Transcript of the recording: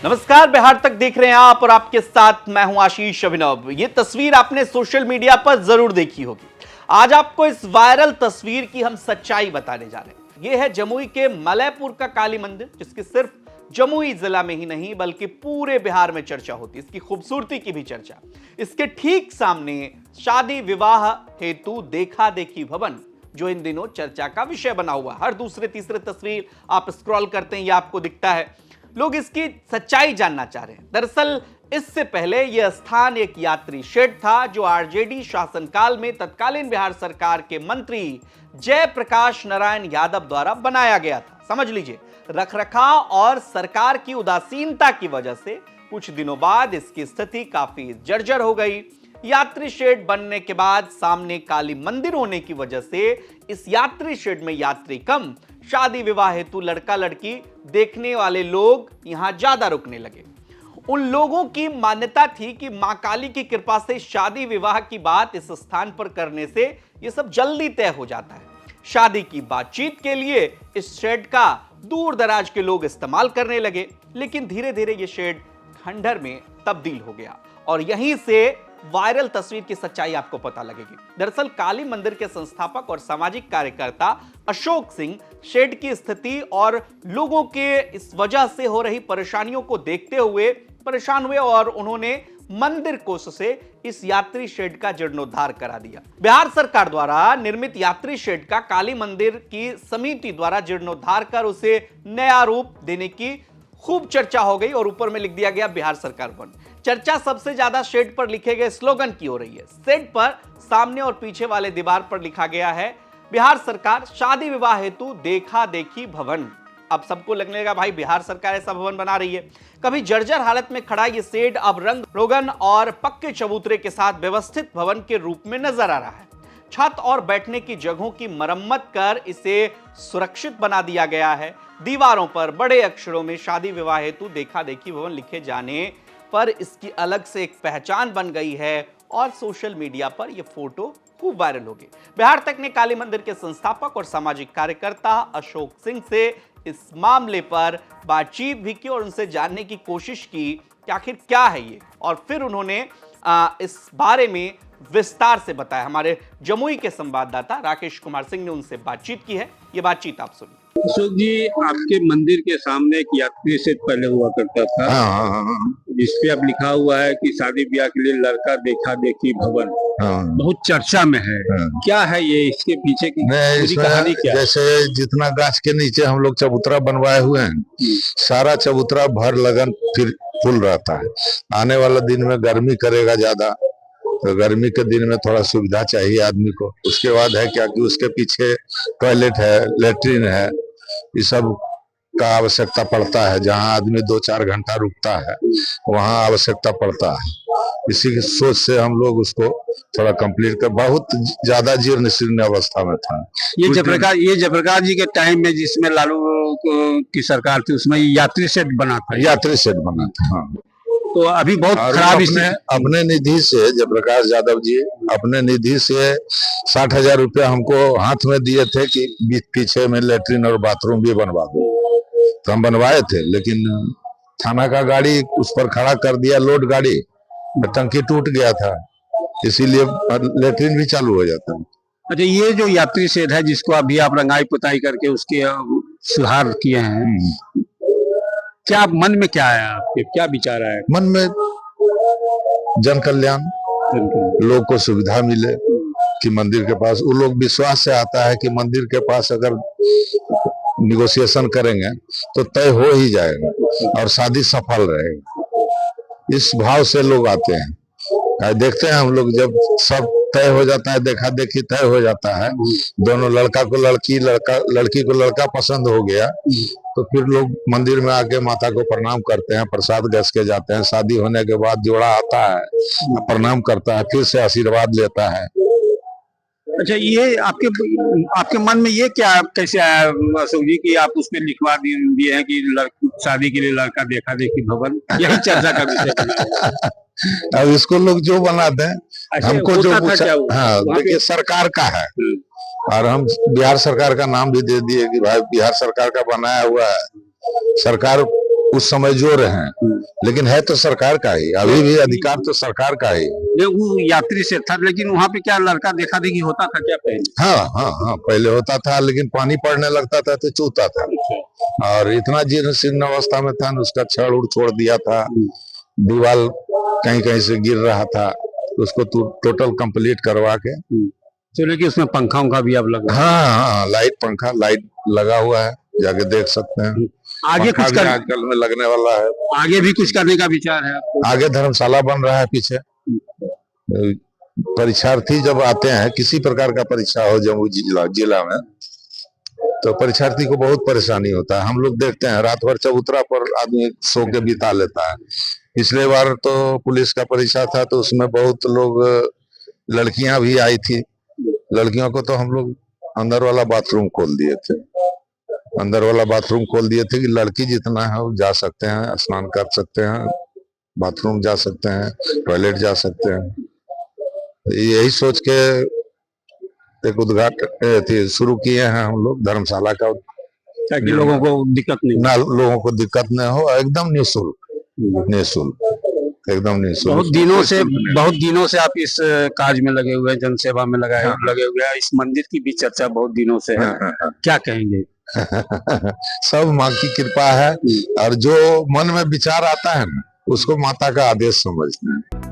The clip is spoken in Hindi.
नमस्कार, बिहार तक देख रहे हैं आप और आपके साथ मैं हूं आशीष अभिनव। ये तस्वीर आपने सोशल मीडिया पर जरूर देखी होगी। आज आपको इस वायरल तस्वीर की हम सच्चाई बताने जा रहे हैं। ये है जमुई के मलयपुर का काली मंदिर, जिसकी सिर्फ जमुई जिला में ही नहीं बल्कि पूरे बिहार में चर्चा होती है। इसकी खूबसूरती की भी चर्चा। इसके ठीक सामने शादी विवाह हेतु देखा देखी भवन, जो इन दिनों चर्चा का विषय बना हुआ। हर दूसरे तीसरे तस्वीर आप स्क्रॉल करते हैं, ये आपको दिखता है। लोग इसकी सच्चाई जानना चाह रहे हैं। दरअसल इससे पहले यह स्थान एक यात्री शेड था, जो आरजेडी शासनकाल में तत्कालीन बिहार सरकार के मंत्री जयप्रकाश नारायण यादव द्वारा बनाया गया था। समझ लीजिए, रखरखाव और सरकार की उदासीनता की वजह से कुछ दिनों बाद इसकी स्थिति काफी जर्जर हो गई। यात्री शेड बनने के बाद सामने काली मंदिर होने की वजह से इस यात्री शेड में यात्री कम, शादी विवाह हेतु लड़का लड़की देखने वाले लोग यहां ज्यादा रुकने लगे। उन लोगों की मान्यता थी कि मां काली की कृपा से शादी विवाह की बात इस स्थान पर करने से यह सब जल्दी तय हो जाता है। शादी की बातचीत के लिए इस शेड का दूर दराज के लोग इस्तेमाल करने लगे, लेकिन धीरे धीरे यह शेड खंडहर में तब्दील हो गया और यहीं से वायरल तस्वीर की सच्चाई आपको पता लगेगी। दरअसल काली मंदिर के संस्थापक और सामाजिक कार्यकर्ता अशोक सिंह शेड की स्थिति और लोगों के इस वजह से हो रही परेशानियों को देखते हुए परेशान हुए और उन्होंने मंदिर कोष से इस यात्री शेड का जीर्णोद्धार करा दिया। बिहार सरकार द्वारा निर्मित यात्री शेड का काली मंदिर की समिति द्वारा जीर्णोद्धार कर उसे नया रूप देने की खूब चर्चा हो गई और ऊपर में लिख दिया गया बिहार सरकार वन। चर्चा सबसे ज्यादा शेड पर लिखे गए स्लोगन की हो रही है। शेड पर सामने और पीछे वाले दीवार पर लिखा गया है, बिहार सरकार शादी विवाह हेतु देखा देखी भवन। अब सबको लगने लगा भाई बिहार सरकार ऐसा भवन बना रही है। कभी जर्जर हालत में खड़ा ये शेड अब रंग रोगन और पक्के चबूतरे के साथ व्यवस्थित भवन के रूप में नजर आ रहा है। छत और बैठने की जगहों की मरम्मत कर इसे सुरक्षित बना दिया गया है। दीवारों पर बड़े अक्षरों में शादी विवाह हेतु देखा देखी भवन लिखे जाने पर इसकी अलग से एक पहचान बन गई है और सोशल मीडिया पर यह फोटो खूब वायरल हो गई। बिहार तक ने काली मंदिर के संस्थापक और सामाजिक कार्यकर्ता अशोक सिंह से इस मामले पर बातचीत भी की और उनसे जानने की कोशिश की कि आखिर क्या है ये, और फिर उन्होंने इस बारे में विस्तार से बताया। हमारे जमुई के संवाददाता राकेश कुमार सिंह ने उनसे बातचीत की है, ये बातचीत आप सुनिए। अशोक जी, आपके मंदिर के सामने एक यात्री शेड पहले हुआ करता था। जिसपे अब लिखा हुआ है कि शादी ब्याह के लिए लड़का देखा देखी भवन। बहुत चर्चा में है। क्या है ये, इसके पीछे की पूरी कहानी क्या है? जैसे जितना गाछ के नीचे हम लोग चबूतरा बनवाए हुए हैं, सारा चबूतरा भर लगन फिर फुल रहता है। आने वाला दिन में गर्मी करेगा ज्यादा, तो गर्मी के दिन में थोड़ा सुविधा चाहिए आदमी को। उसके बाद है क्या कि उसके पीछे टॉयलेट है, लेटरिन है, ये सब का आवश्यकता पड़ता है। जहाँ आदमी 2-4 घंटा रुकता है वहाँ आवश्यकता पड़ता है। इसी की सोच से हम लोग उसको थोड़ा कंप्लीट कर, बहुत ज्यादा जीर्ण शीर्ण अवस्था में था। ये जयप्रकाश जी के टाइम में जिसमें लालू की सरकार थी, उसमें यात्री शेड बना था। यात्री शेड बना था, हाँ। तो अभी बहुत खराब अपने निधि से जयप्रकाश यादव जी अपने निधि से 60,000 रुपया हमको हाथ में दिए थे कि पीछे में लेटरिन और बाथरूम भी बनवा दो। तो हम बनवाए थे, लेकिन थाना का गाड़ी उस पर खड़ा कर दिया, लोड गाड़ी, टंकी टूट गया था, इसीलिए लेटरिन भी चालू हो जाता है। अच्छा, ये जो यात्री शेड है जिसको अभी आप रंगाई पुताई करके उसके सुधार किए हैं, क्या मन में क्या है आपके, क्या विचार है मन में? जन कल्याण, लोग को सुविधा मिले कि मंदिर के पास, वो लोग विश्वास से आता है कि मंदिर के पास अगर निगोशिएशन करेंगे तो तय हो ही जाएगा और शादी सफल रहेगा। इस भाव से लोग आते हैं। देखते हैं हम लोग, जब सब तय हो जाता है, देखा देखी तय हो जाता है, दोनों लड़का को लड़की, लड़की को लड़का पसंद हो गया, तो फिर लोग मंदिर में आके माता को प्रणाम करते हैं, प्रसाद गैस के जाते हैं। शादी होने के बाद जोड़ा आता है, प्रणाम करता है, फिर से आशीर्वाद लेता है। अच्छा, ये आपके मन में ये क्या कैसे आया अशोक जी कि आप उसमें लिखवा दिए हैं कि शादी के लिए लड़का देखा देखी भवन, यही चर्चा का विषय? अब इसको लोग जो बनाते हैं, हमको जो पूछा, हाँ देखिए सरकार का है और हम बिहार सरकार का नाम भी दे दिए कि भाई बिहार सरकार का बनाया हुआ है। सरकार उस समय जो रहे, लेकिन है तो सरकार का ही, अभी भी अधिकार तो सरकार का ही। वो यात्री से था, लेकिन वहाँ पे क्या लड़का देखा देखी होता था क्या पहले? हाँ हाँ हाँ, पहले होता था, लेकिन पानी पड़ने लगता था तो चूता था, और इतना जीर्ण शीर्ण अवस्था में था, उसका छड़ उड़ छोड़ दिया था, दीवार कहीं कहीं से गिर रहा था, उसको टोटल कंप्लीट करवा के। चलो कि उसमें पंखा उंखा भी अब लगा? हाँ हाँ, लाइट पंखा लाइट लगा हुआ है, जाके देख सकते हैं। आगे कुछ आजकल में लगने वाला है, आगे भी कुछ करने का विचार है आपको? आगे धर्मशाला बन रहा है पीछे। परीक्षार्थी जब आते हैं, किसी प्रकार का परीक्षा हो जम्मू जिला में, तो परीक्षार्थी को बहुत परेशानी होता है। हम लोग देखते हैं रात भर चबूतरा पर आदमी सो के बिता लेता है। पिछले बार तो पुलिस का परीक्षा था, तो उसमें बहुत लोग, लड़कियां भी आई थी, लड़कियों को तो हम लोग अंदर वाला बाथरूम खोल दिए थे, अंदर वाला बाथरूम खोल दिए थे कि लड़की जितना है वो जा सकते हैं, स्नान कर सकते हैं, बाथरूम जा सकते हैं, टॉयलेट जा सकते हैं। यही सोच के एक उद्घाटन शुरू किए हैं हम लोग धर्मशाला का, ताकि लोगों को दिक्कत नहीं ना, लोगों को दिक्कत नहीं हो, एकदम निःशुल्क, एकदम निःशुल्क। बहुत दिनों से आप इस कार्य में लगे हुए हैं, जनसेवा में लगे हुए हैं। इस मंदिर की भी चर्चा बहुत दिनों से है, क्या कहेंगे? सब माँ की कृपा है, और जो मन में विचार आता है ना, उसको माता का आदेश समझते हैं।